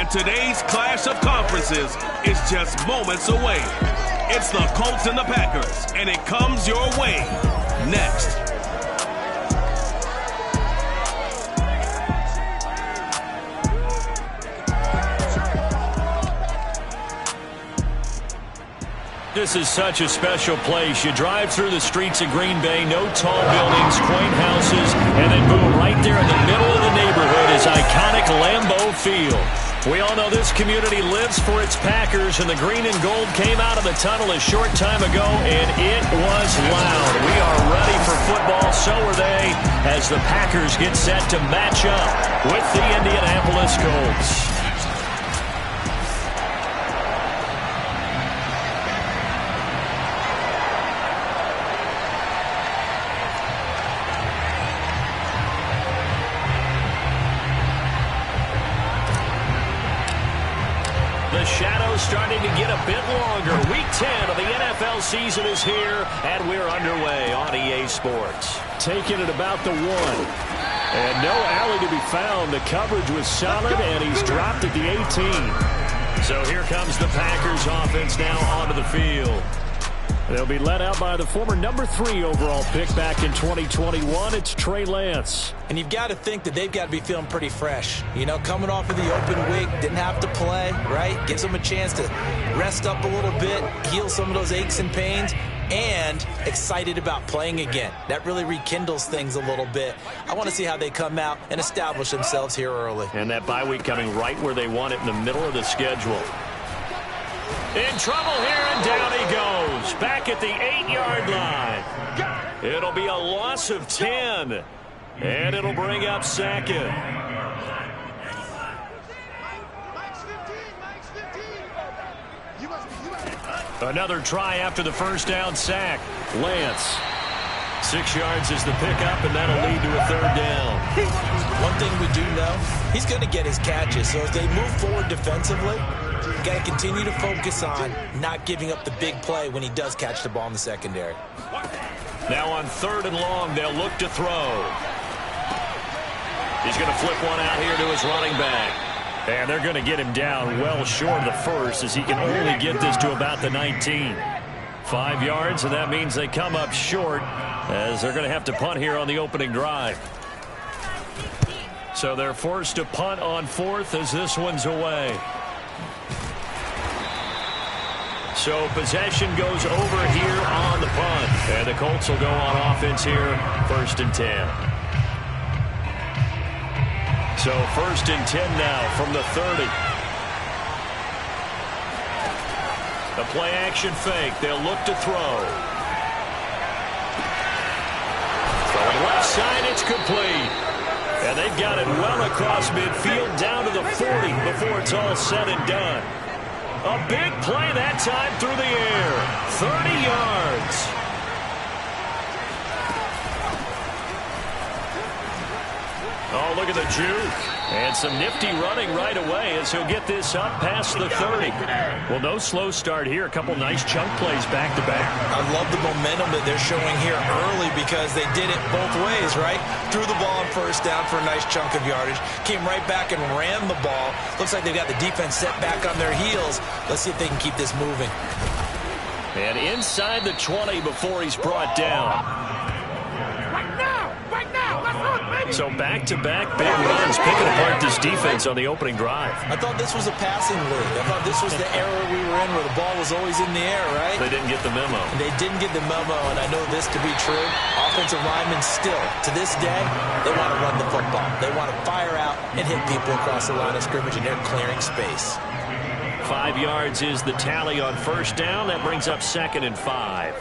And today's clash of conferences is just moments away. It's the Colts and the Packers, and it comes your way next. This is such a special place. You drive through the streets of Green Bay, no tall buildings, quaint houses, and then boom, right there in the middle of the neighborhood is iconic Lambeau Field. We all know this community lives for its Packers, and the green and gold came out of the tunnel a short time ago, and it was loud. We are ready for football, so are they, as the Packers get set to match up with the Indianapolis Colts. Starting to get a bit longer. Week 10 of the NFL season is here, and we're underway on EA Sports. Taking it about the 1. And no alley to be found. The coverage was solid, and he's dropped at the 18. So here comes the Packers offense now onto the field. They'll be led out by the former number 3 overall pick back in 2021. It's Trey Lance. And you've got to think that they've got to be feeling pretty fresh. You know, coming off of the open week, didn't have to play, right? Gives them a chance to rest up a little bit, heal some of those aches and pains, and excited about playing again. That really rekindles things a little bit. I want to see how they come out and establish themselves here early. And that bye week coming right where they want it, in the middle of the schedule. In trouble here, and down he goes. Back at the 8-yard line. It'll be a loss of 10. And it'll bring up second. Another try after the first down sack. Lance. 6 yards is the pickup, and that'll lead to a third down. One thing we do know, he's going to get his catches. So as they move forward defensively, got to continue to focus on not giving up the big play when he does catch the ball in the secondary. Now on 3rd and long, they'll look to throw. He's going to flip one out here to his running back. And they're going to get him down well short of the first, as he can only get this to about the 19. 5 yards, and that means they come up short, as they're going to have to punt here on the opening drive. So they're forced to punt on 4th as this one's away. So possession goes over here on the punt. And the Colts will go on offense here, 1st and 10. So 1st and 10 now from the 30. The play action fake. They'll look to throw. Throwing left side, it's complete. And they've got it well across midfield down to the 40 before it's all said and done. A big play that time through the air. 30 yards. Oh, look at the juke. And some nifty running right away as he'll get this up past the 30. Well, no slow start here. A couple nice chunk plays back to back. I love the momentum that they're showing here early because they did it both ways, right? Threw the ball on 1st down for a nice chunk of yardage. Came right back and ran the ball. Looks like they've got the defense set back on their heels. Let's see if they can keep this moving. And inside the 20 before he's brought down. So back-to-back big runs, picking apart this defense on the opening drive. I thought this was a passing league. I thought this was the era we were in where the ball was always in the air, right? They didn't get the memo. They didn't get the memo, and I know this to be true. Offensive linemen still, to this day, they want to run the football. They want to fire out and hit people across the line of scrimmage, and they're clearing space. 5 yards is the tally on 1st down. That brings up 2nd and 5.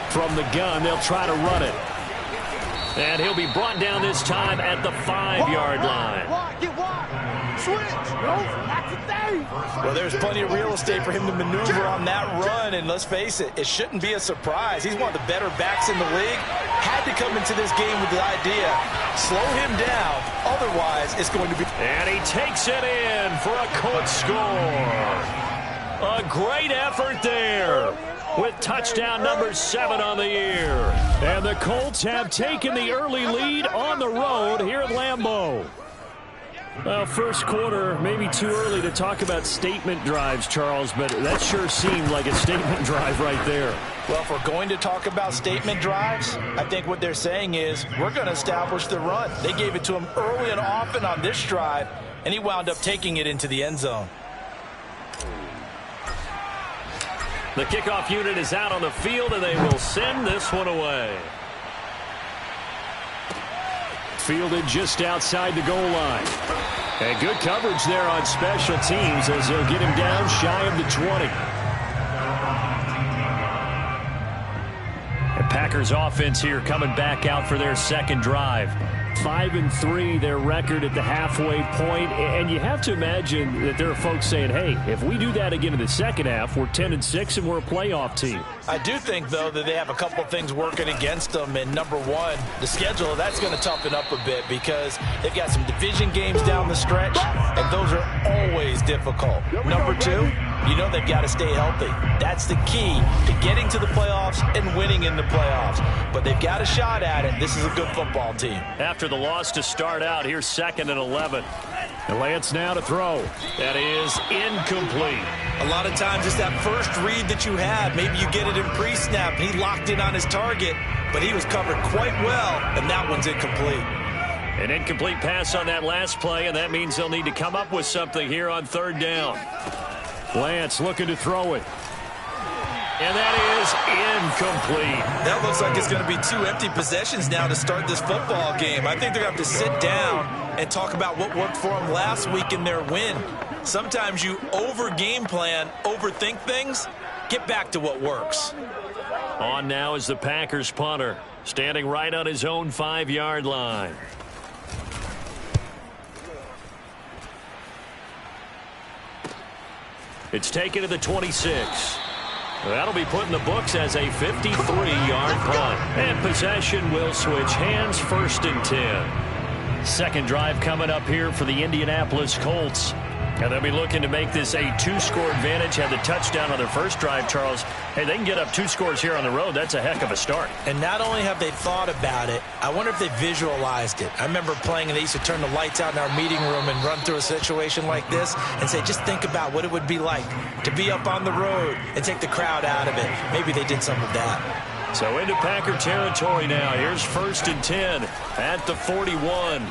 From the gun, they'll try to run it. And he'll be brought down this time at the 5-yard line. Well, there's plenty of real estate for him to maneuver on that run, and let's face it, it shouldn't be a surprise. He's one of the better backs in the league. Had to come into this game with the idea, slow him down, otherwise it's going to be... And he takes it in for a Colts score. A great effort there with touchdown number 7 on the year. And the Colts have taken the early lead on the road here at Lambeau. Well, first quarter, maybe too early to talk about statement drives, Charles, but that sure seemed like a statement drive right there. Well, if we're going to talk about statement drives, I think what they're saying is we're going to establish the run. They gave it to him early and often on this drive, and he wound up taking it into the end zone. The kickoff unit is out on the field, and they will send this one away. Fielded just outside the goal line. And good coverage there on special teams as they'll get him down shy of the 20. And Packers offense here coming back out for their second drive. 5-3 their record at the halfway point, and you have to imagine that there are folks saying, hey, if we do that again in the second half, we're 10-6 and we're a playoff team. I do think, though, that they have a couple of things working against them, and number one, the schedule, that's going to toughen up a bit because they've got some division games down the stretch, and those are always difficult. Number two, you know they've got to stay healthy. That's the key to getting to the playoffs and winning in the playoffs. But they've got a shot at it. This is a good football team. After the loss to start out, here's 2nd and 11. And Lance now to throw. That is incomplete. A lot of times it's that first read that you have. Maybe you get it in pre-snap. He locked in on his target, but he was covered quite well, and that one's incomplete. An incomplete pass on that last play, and that means they'll need to come up with something here on 3rd down. Lance looking to throw it. And that is incomplete. That looks like it's going to be 2 empty possessions now to start this football game. I think they're going to have to sit down and talk about what worked for them last week in their win. Sometimes you over-game plan, overthink things. Get back to what works. On now is the Packers punter, standing right on his own 5-yard line. It's taken to the 26. That'll be put in the books as a 53-yard punt. And possession will switch hands, 1st and 10. Second drive coming up here for the Indianapolis Colts. And they'll be looking to make this a 2-score advantage. Had the touchdown on their first drive, Charles. Hey, they can get up 2 scores here on the road. That's a heck of a start. And not only have they thought about it, I wonder if they visualized it. I remember playing and they used to turn the lights out in our meeting room and run through a situation like this and say, just think about what it would be like to be up on the road and take the crowd out of it. Maybe they did some of that. So into Packer territory now. Here's 1st and 10 at the 41.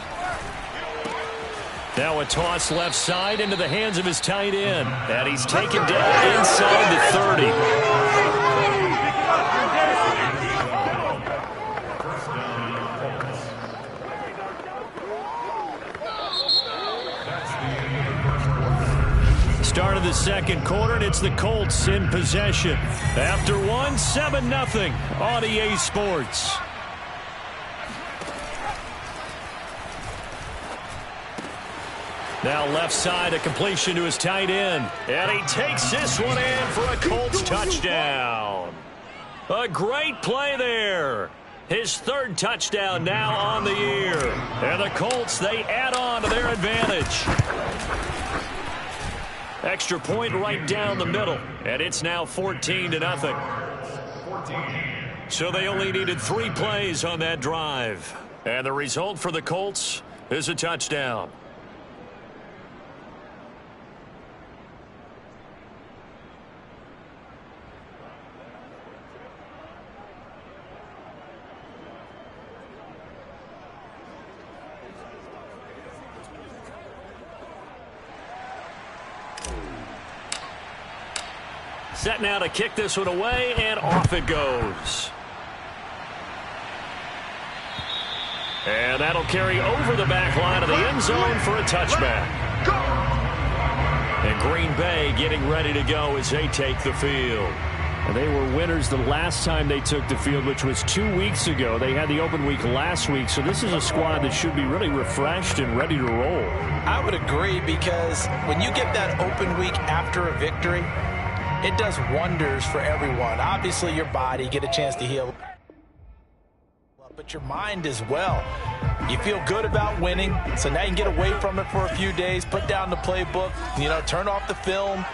Now a toss left side into the hands of his tight end. And he's taken down inside the 30. Start of the second quarter, and it's the Colts in possession. After one, 7-0 on EA Sports. Now left side, a completion to his tight end. And he takes this one in for a Colts touchdown. A great play there. His 3rd touchdown now on the year. And the Colts, they add on to their advantage. Extra point right down the middle. And it's now 14-0. So they only needed 3 plays on that drive. And the result for the Colts is a touchdown. Set now to kick this one away, and off it goes. And that'll carry over the back line of the end zone for a touchback. And Green Bay getting ready to go as they take the field. And they were winners the last time they took the field, which was 2 weeks ago. They had the open week last week, so this is a squad that should be really refreshed and ready to roll. I would agree, because when you get that open week after a victory, it does wonders for everyone. Obviously, your body, get a chance to heal. But your mind as well. You feel good about winning, so now you can get away from it for a few days, put down the playbook, turn off the film,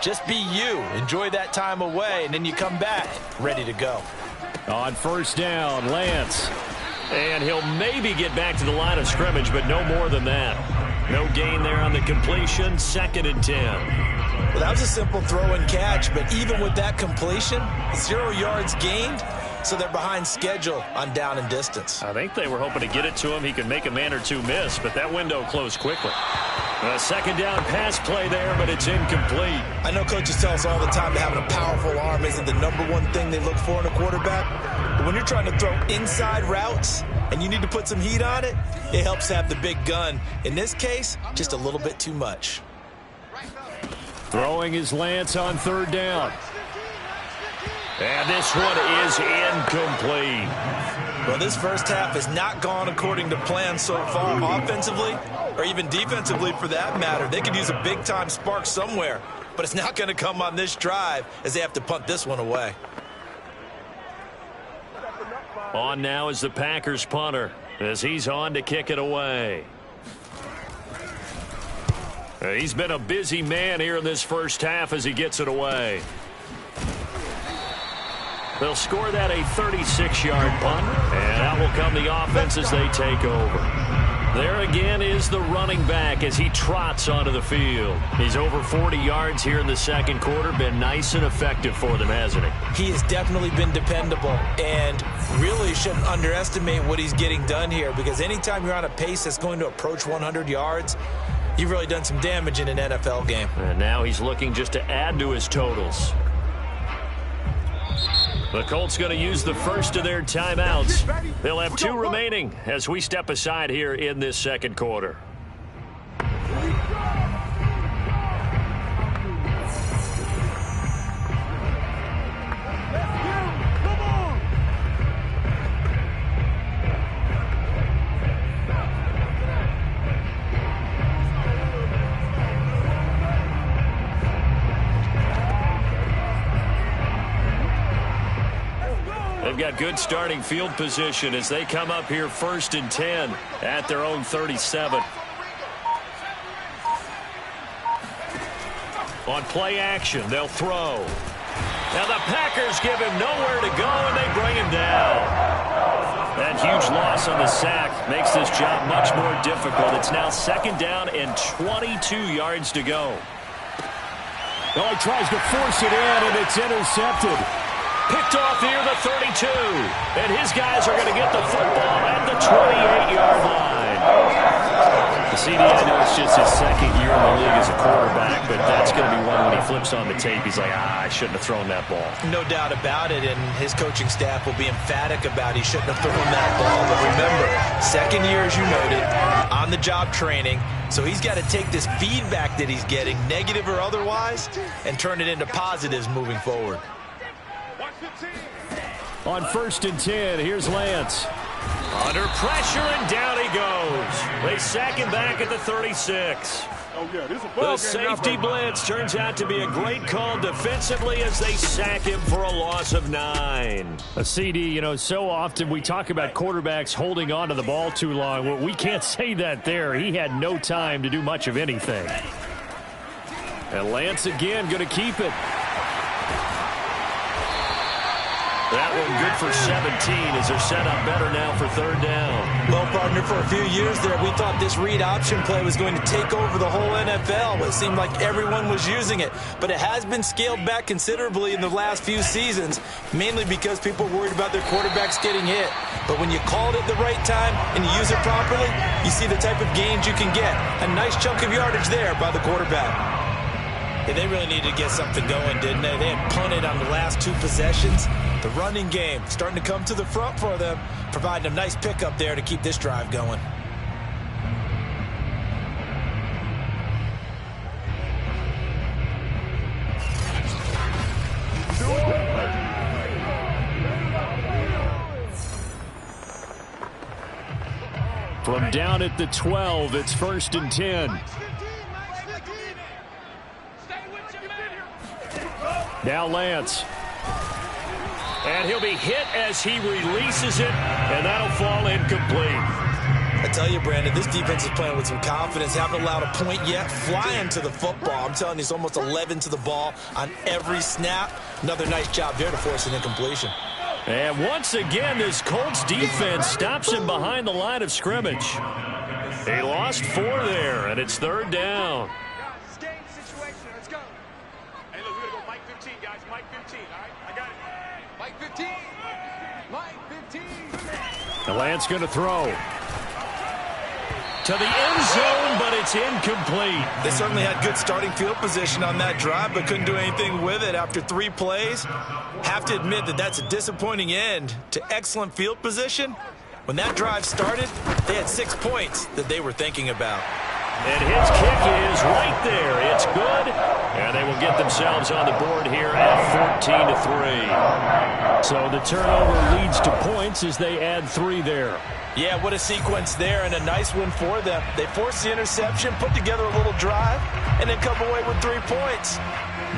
Just be you. Enjoy that time away, and then you come back ready to go. On first down, Lance. And he'll maybe get back to the line of scrimmage, but no more than that. No gain there on the completion, 2nd and 10. Well, that was a simple throw and catch, but even with that completion, 0 yards gained, so they're behind schedule on down and distance. I think they were hoping to get it to him. He could make a man or two miss, but that window closed quickly. A 2nd down pass play there, but it's incomplete. I know coaches tell us all the time that having a powerful arm isn't the #1 thing they look for in a quarterback. But when you're trying to throw inside routes and you need to put some heat on it, it helps have the big gun. In this case, just a little bit too much. Throwing is Lance on 3rd down. And this one is incomplete. Well, this first half has not gone according to plan so far offensively, or even defensively for that matter. They could use a big-time spark somewhere, but it's not going to come on this drive as they have to punt this one away. On now is the Packers punter as he's on to kick it away. He's been a busy man here in this first half as he gets it away. They'll score that a 36-yard punt, and out will come the offense as they take over. There again is the running back as he trots onto the field. He's over 40 yards here in the second quarter. Been nice and effective for them, hasn't he? He has definitely been dependable, and really shouldn't underestimate what he's getting done here, because anytime you're on a pace that's going to approach 100 yards, you've really done some damage in an NFL game. And now he's looking just to add to his totals. The Colts going to use the first of their timeouts. They'll have 2 remaining as we step aside here in this second quarter. They've got good starting field position as they come up here 1st and 10 at their own 37. On play action, they'll throw. Now the Packers give him nowhere to go, and they bring him down. That huge loss on the sack makes this job much more difficult. It's now 2nd down and 22 yards to go. Oh, he tries to force it in, and it's intercepted. Picked off near the 32. And his guys are going to get the football at the 28-yard line. The CD, I know it's just his 2nd year in the league as a quarterback, but that's going to be one when he flips on the tape. He's like, I shouldn't have thrown that ball. No doubt about it, and his coaching staff will be emphatic about he shouldn't have thrown that ball. But remember, 2nd year, as you noted, on-the-job training, so he's got to take this feedback that he's getting, negative or otherwise, and turn it into positives moving forward. On 1st and 10, here's Lance. Under pressure, and down he goes. They sack him back at the 36. The safety blitz turns out to be a great call defensively as they sack him for a loss of 9. A CD, you know, so often we talk about quarterbacks holding on to the ball too long. Well, we can't say that there. He had no time to do much of anything. And Lance again going to keep it. That one good for 17 as they're set up better now for 3rd down. Well, partner, for a few years there, we thought this read option play was going to take over the whole NFL. It seemed like everyone was using it. But it has been scaled back considerably in the last few seasons, mainly because people are worried about their quarterbacks getting hit. But when you call it at the right time and you use it properly, you see the type of gains you can get. A nice chunk of yardage there by the quarterback. Yeah, they really needed to get something going, didn't they? They had punted on the last 2 possessions. The running game starting to come to the front for them, providing a nice pickup there to keep this drive going. From down at the 12, it's 1st and 10. Now Lance. And he'll be hit as he releases it, and that'll fall incomplete. I tell you, Brandon, this defense is playing with some confidence. Haven't allowed a point yet. Flying to the football. I'm telling you, it's almost 11 to the ball on every snap. Another nice job there to force an incompletion. And once again, this Colts defense stops him behind the line of scrimmage. He lost 4 there, and it's 3rd down. It's game situation. Let's go. Hey, look, we're going to go Mike 15, guys. Mike 15, all right? I got it. Mike 15. Mike 15. The Lance going to throw. To the end zone, but it's incomplete. They certainly had good starting field position on that drive, but couldn't do anything with it after 3 plays. Have to admit that that's a disappointing end to excellent field position. When that drive started, they had 6 points that they were thinking about. And his kick is right there. It's good. And they will get themselves on the board here at 14-3. So the turnover leads to points as they add 3 there. Yeah, what a sequence there, and a nice one for them. They forced the interception, put together a little drive, and then come away with 3 points.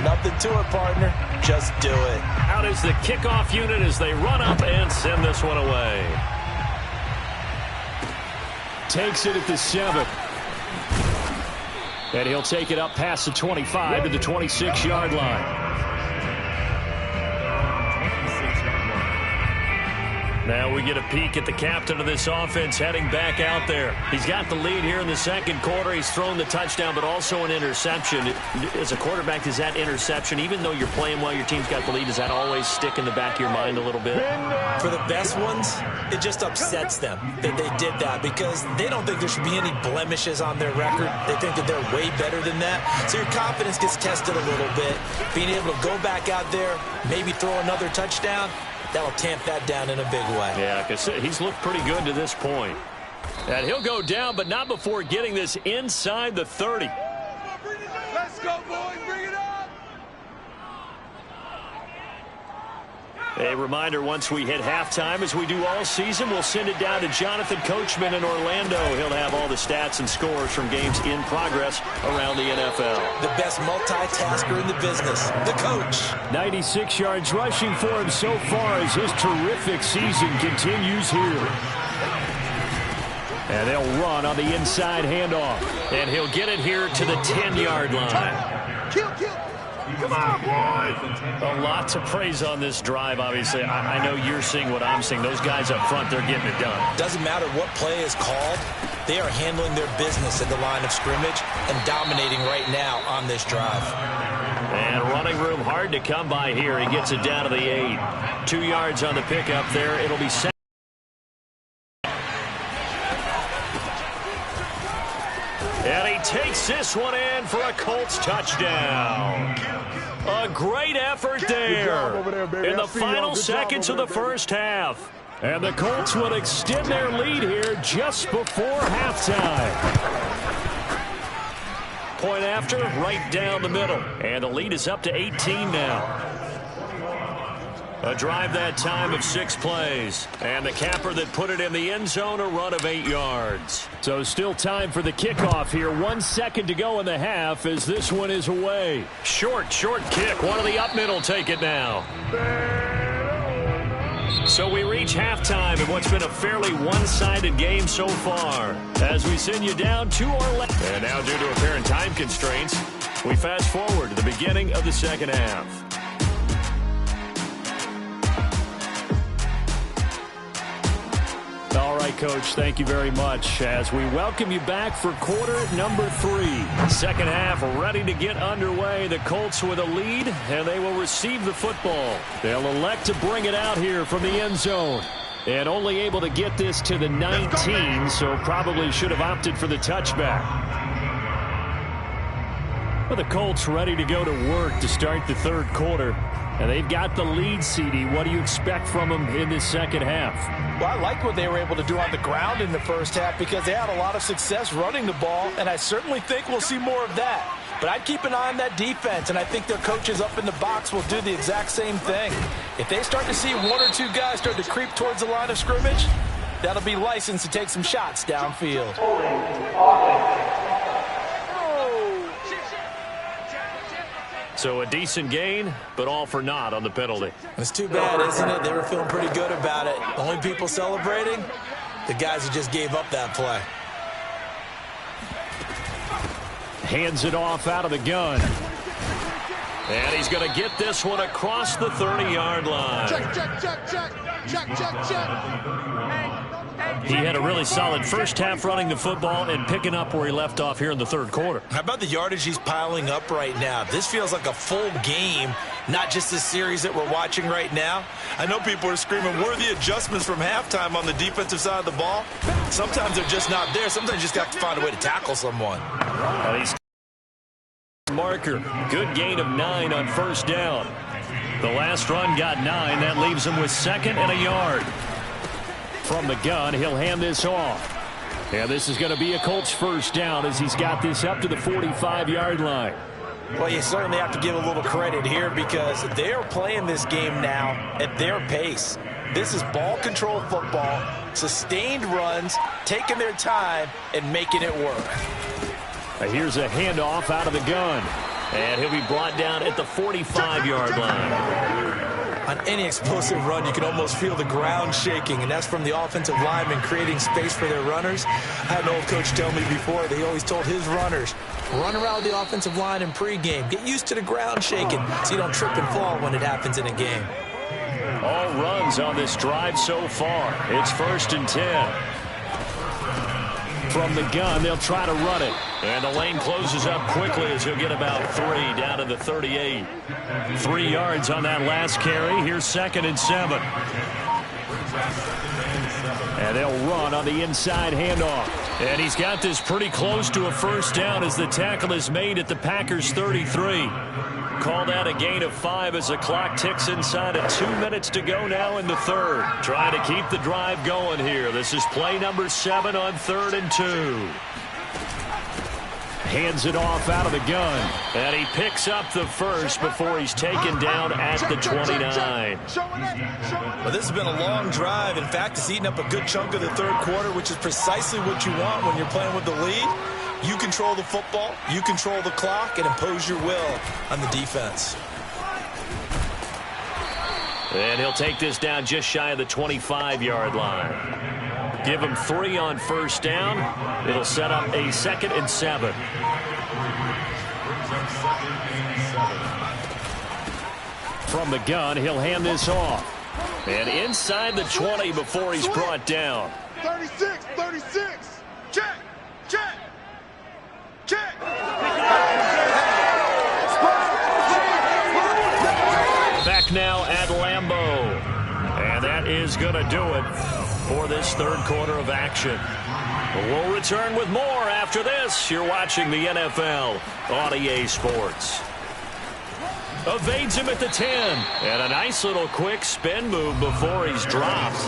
Nothing to it, partner. Just do it. Out is the kickoff unit as they run up and send this one away. Takes it at the 7. And he'll take it up past the 25 to the 26-yard line. Now we get a peek at the captain of this offense heading back out there. He's got the lead here in the 2nd quarter. He's thrown the touchdown, but also an interception. As a quarterback, does that interception, even though you're playing well, your team's got the lead, does that always stick in the back of your mind a little bit? For the best ones, it just upsets them that they did that because they don't think there should be any blemishes on their record. They think that they're way better than that. So your confidence gets tested a little bit. Being able to go back out there, maybe throw another touchdown, that'll tamp that down in a big way. Yeah, because he's looked pretty good to this point. And he'll go down, but not before getting this inside the 30. Let's go, boys. Bring it up. A reminder, once we hit halftime, as we do all season, we'll send it down to Jonathan Coachman in Orlando. He'll have all the stats and scores from games in progress around the NFL. The best multitasker in the business, the coach. 96 yards rushing for him so far as his terrific season continues here. And they'll run on the inside handoff. And he'll get it here to the 10-yard line. Kill. Come on, boys. A lot to praise on this drive, obviously. I know you're seeing what I'm seeing. Those guys up front, they're getting it done. Doesn't matter what play is called. They are handling their business at the line of scrimmage and dominating right now on this drive. And running room hard to come by here. He gets it down to the 8. 2 yards on the pickup there. It'll be set. And he takes this one in for a Colts touchdown. A great effort there in the final seconds of the first half. And the Colts will extend their lead here just before halftime. Point after, right down the middle. And the lead is up to 18 now. A drive that time of 6 plays. And the capper that put it in the end zone, a run of 8 yards. So still time for the kickoff here. 1 second to go in the half as this one is away. Short kick. One of the up middle take it now. So we reach halftime in what's been a fairly one-sided game so far. As we send you down to Orlando. And now due to apparent time constraints, we fast forward to the beginning of the second half. All right, Coach, thank you very much as we welcome you back for quarter number 3. Second half ready to get underway. The Colts with a lead, and they will receive the football. They'll elect to bring it out here from the end zone. And only able to get this to the 19, so probably should have opted for the touchback. Well, the Colts ready to go to work to start the 3rd quarter. And they've got the lead, CD. What do you expect from them in this second half? Well, I liked what they were able to do on the ground in the first half because they had a lot of success running the ball, and I certainly think we'll see more of that. But I'd keep an eye on that defense, and I think their coaches up in the box will do the exact same thing. If they start to see 1 or 2 guys start to creep towards the line of scrimmage, that'll be licensed to take some shots downfield. So a decent gain, but all for naught on the penalty. It's too bad, isn't it? They were feeling pretty good about it. The only people celebrating, the guys who just gave up that play. Hands it off out of the gun. And he's going to get this one across the 30-yard line. Check, check, check, check. Check, check, check. He had a really solid first half running the football and picking up where he left off here in the third quarter. How about the yardage he's piling up right now? This feels like a full game, not just this series that we're watching right now. I know people are screaming, where are the adjustments from halftime on the defensive side of the ball? Sometimes they're just not there. Sometimes you just got to find a way to tackle someone. He's marker. Good gain of 9 on first down. The last run got 9. That leaves him with 2nd and a yard. From the gun, he'll hand this off. And this is going to be a Colts first down as he's got this up to the 45-yard line. Well, you certainly have to give a little credit here because they're playing this game now at their pace. This is ball control football, sustained runs, taking their time, and making it work. Here's a handoff out of the gun. And he'll be brought down at the 45-yard line. On any explosive run, you can almost feel the ground shaking, and that's from the offensive linemen creating space for their runners. I had an old coach tell me before, they always told his runners, run around the offensive line in pregame. Get used to the ground shaking so you don't trip and fall when it happens in a game. All runs on this drive so far. It's 1st and 10. From the gun, they'll try to run it. And the lane closes up quickly as he'll get about 3 down to the 38. 3 yards on that last carry. Here's 2nd and 7. And they'll run on the inside handoff. And he's got this pretty close to a first down as the tackle is made at the Packers' 33. Call that a gain of 5 as the clock ticks inside of 2 minutes to go now in the third. Trying to keep the drive going here. This is play number 7 on 3rd and 2. Hands it off out of the gun. And he picks up the first before he's taken down at the 29. Well, this has been a long drive. In fact, it's eaten up a good chunk of the third quarter, which is precisely what you want when you're playing with the lead. You control the football, you control the clock, and impose your will on the defense. And he'll take this down just shy of the 25-yard line. Give him 3 on first down. It'll set up a 2nd and 7. From the gun, he'll hand this off. And inside the 20 before he's brought down. 36, 36. Check, check. Check. Back now at Lambeau. And that is going to do it for this third quarter of action. We'll return with more after this. You're watching the NFL on EA Sports. Evades him at the 10. And a nice little quick spin move before he's dropped.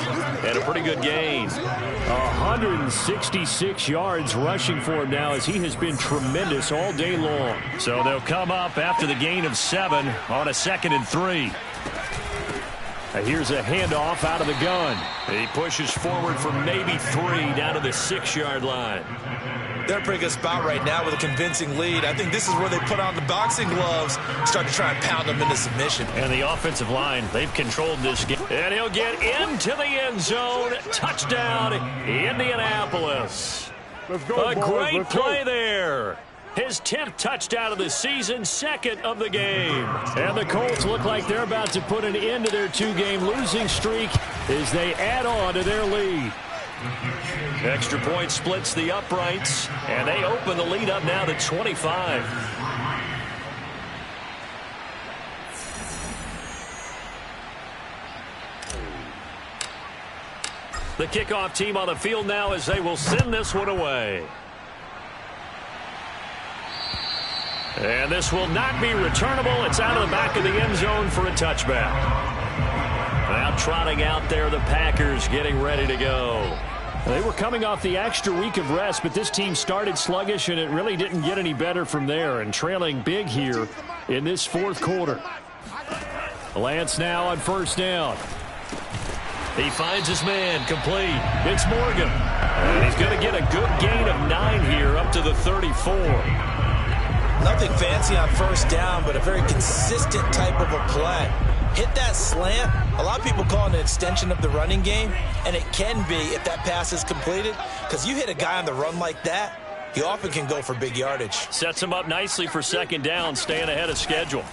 And a pretty good gain. 166 yards rushing for him now as he has been tremendous all day long. So they'll come up after the gain of 7 on a 2nd and 3. Here's a handoff out of the gun. He pushes forward for maybe 3 down to the 6-yard line. They're in a pretty good spot right now with a convincing lead. I think this is where they put on the boxing gloves, start to try and pound them into submission. And the offensive line, they've controlled this game. And he'll get into the end zone. Touchdown, Indianapolis. Let's go, a boys. great Let's play go. there. His 10th touchdown of the season, 2nd of the game. And the Colts look like they're about to put an end to their 2-game losing streak as they add on to their lead. Extra point splits the uprights, and they open the lead up now to 25. The kickoff team on the field now as they will send this one away. And this will not be returnable. It's out of the back of the end zone for a touchback. Now trotting out there, the Packers getting ready to go. They were coming off the extra week of rest, but this team started sluggish, and it really didn't get any better from there, and trailing big here in this fourth quarter. Lance now on first down. He finds his man, complete. It's Morgan. And he's going to get a good gain of 9 here up to the 34. Nothing fancy on first down, but a very consistent type of a play. Hit that slant. A lot of people call it an extension of the running game, and it can be if that pass is completed, because you hit a guy on the run like that, he often can go for big yardage. Sets him up nicely for second down, staying ahead of schedule.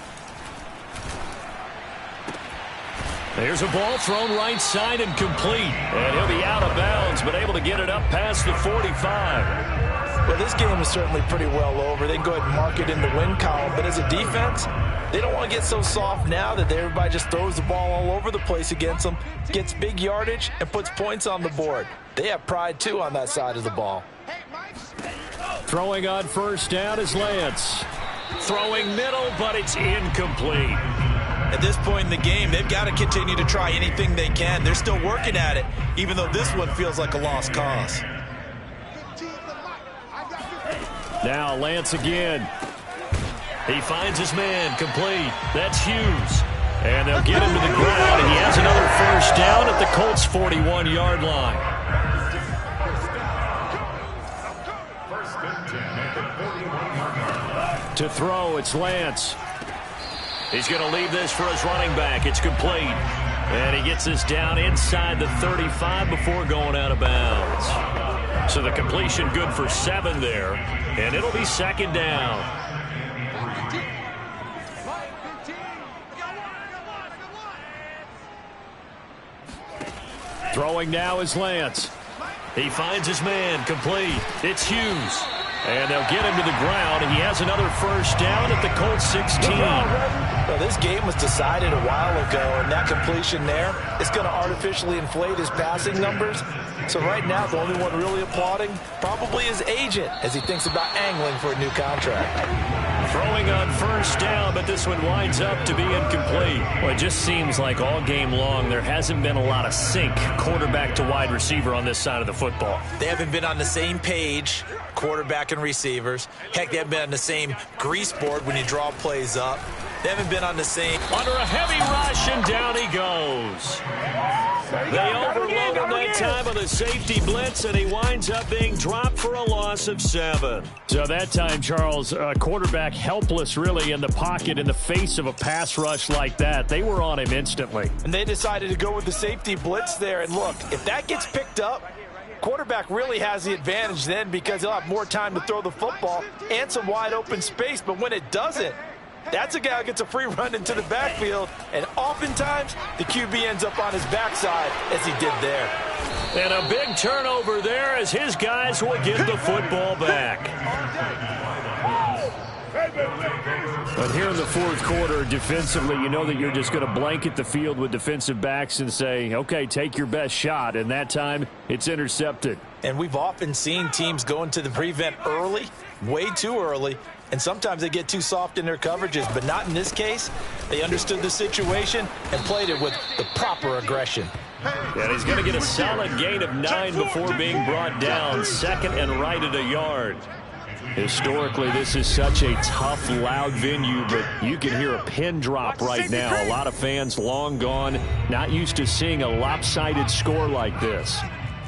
There's a ball thrown right side and complete. And he'll be out of bounds, but able to get it up past the 45. Well, this game is certainly pretty well over. They can go ahead and mark it in the win column. But as a defense, they don't want to get so soft now that everybody just throws the ball all over the place against them, gets big yardage, and puts points on the board. They have pride, too, on that side of the ball. Throwing on first down is Lance. Throwing middle, but it's incomplete. At this point in the game, they've got to continue to try anything they can. They're still working at it, even though this one feels like a lost cause. Now Lance again. He finds his man, complete. That's Hughes. And they'll get him to the ground, and he has another first down at the Colts' 41-yard line. To throw, it's Lance. He's going to leave this for his running back. It's complete. And he gets this down inside the 35 before going out of bounds. So the completion good for 7 there. And it'll be second down. Throwing now is Lance. He finds his man, complete. It's Hughes. And they'll get him to the ground. He has another first down at the Colts 16. Well, this game was decided a while ago, and that completion there is going to artificially inflate his passing numbers. So right now, the only one really applauding probably his agent as he thinks about angling for a new contract. Throwing on first down, but this one winds up to be incomplete. Well, it just seems like all game long there hasn't been a lot of sync quarterback to wide receiver on this side of the football. They haven't been on the same page, quarterback and receivers. Heck, they haven't been on the same grease board when you draw plays up. They haven't been on the same. Under a heavy rush, and down he goes. They overload him that time with a safety blitz, and he winds up being dropped for a loss of 7. So that time, Charles, quarterback helpless really in the pocket in the face of a pass rush like that. They were on him instantly. And they decided to go with the safety blitz there. And look, if that gets picked up, quarterback really has the advantage then because he'll have more time to throw the football and some wide open space. But when it doesn't, that's a guy who gets a free run into the backfield, and oftentimes the QB ends up on his backside as he did there. And a big turnover there as his guys will get the football back. But here in the fourth quarter, defensively, you know that you're just going to blanket the field with defensive backs and say, okay, take your best shot. And that time, it's intercepted. And we've often seen teams go into the prevent early, way too early, and sometimes they get too soft in their coverages, but not in this case. They understood the situation and played it with the proper aggression. And he's going to get a solid gain of 9 before being brought down, second and right at a yard. Historically, this is such a tough, loud venue, but you can hear a pin drop right now. A lot of fans long gone, not used to seeing a lopsided score like this.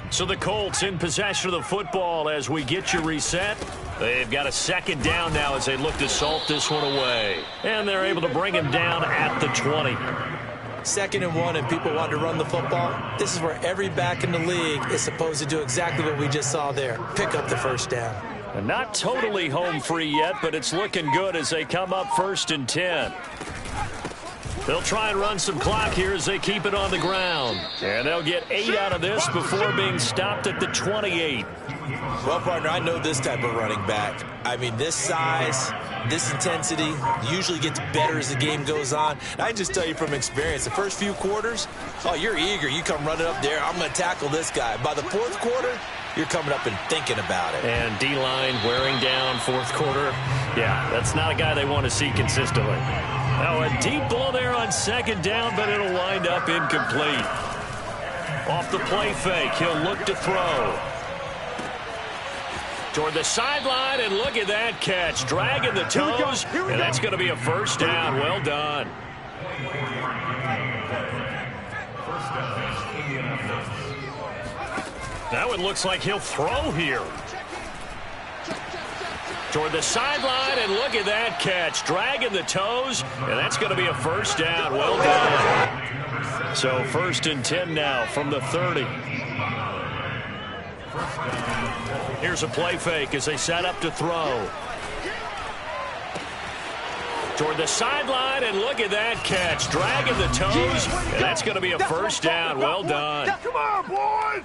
So the Colts in possession of the football as we get you reset. They've got a second down now as they look to salt this one away. And they're able to bring him down at the 20. 2nd and 1 and people want to run the football. This is where every back in the league is supposed to do exactly what we just saw there. Pick up the first down. And not totally home free yet, but it's looking good as they come up 1st and 10. They'll try and run some clock here as they keep it on the ground. And they'll get 8 out of this before being stopped at the 28. Well, partner, I know this type of running back. I mean, this size, this intensity usually gets better as the game goes on. And I can just tell you from experience, the first few quarters, oh, you're eager. You come running up there, I'm going to tackle this guy. By the 4th quarter, you're coming up and thinking about it. And D-line wearing down 4th quarter. Yeah, that's not a guy they want to see consistently. Now a deep ball there on 2nd down, but it'll wind up incomplete. Off the play fake, he'll look to throw. Toward the sideline, and look at that catch. Dragging the toes, and that's going to be a first down. Well done. That one looks like he'll throw here. Toward the sideline, and look at that catch. Dragging the toes, and that's going to be a first down. Well done. So 1st and 10 now from the 30. Here's a play fake as they set up to throw. Toward the sideline, and look at that catch. Dragging the toes, and that's going to be a first down. Well done. Come on, boys!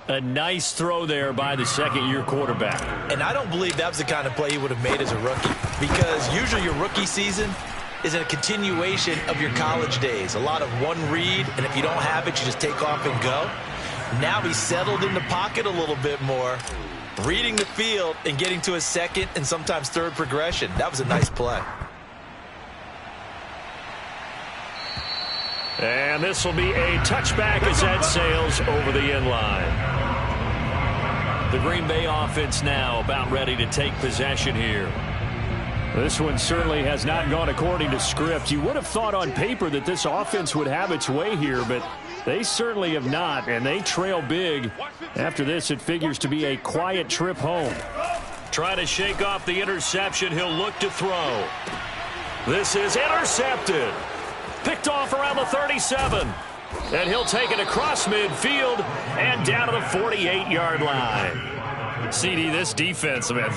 A nice throw there by the second-year quarterback. And I don't believe that was the kind of play he would have made as a rookie, because usually your rookie season is a continuation of your college days. A lot of one read, and if you don't have it, you just take off and go. Now he's settled in the pocket a little bit more, reading the field and getting to a second and sometimes third progression. That was a nice play. And this will be a touchback as that sails over the end line. The Green Bay offense now about ready to take possession here. This one certainly has not gone according to script. You would have thought on paper that this offense would have its way here, but they certainly have not, and they trail big. After this, it figures to be a quiet trip home. Trying to shake off the interception. He'll look to throw. This is intercepted. Picked off around the 37. And he'll take it across midfield and down to the 48-yard line. CD, this defense, man,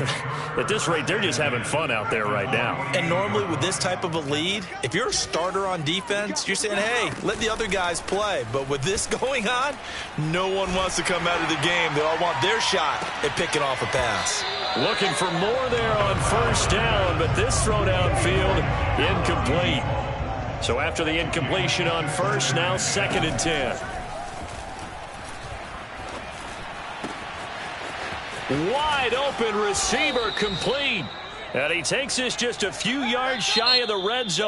at this rate, they're just having fun out there right now. And normally with this type of a lead, if you're a starter on defense, you're saying, hey, let the other guys play. But with this going on, no one wants to come out of the game. They all want their shot at picking off a pass. Looking for more there on first down, but this throw downfield incomplete. So after the incompletion on first, now 2nd and 10. Wide open receiver complete. And he takes this just a few yards shy of the red zone.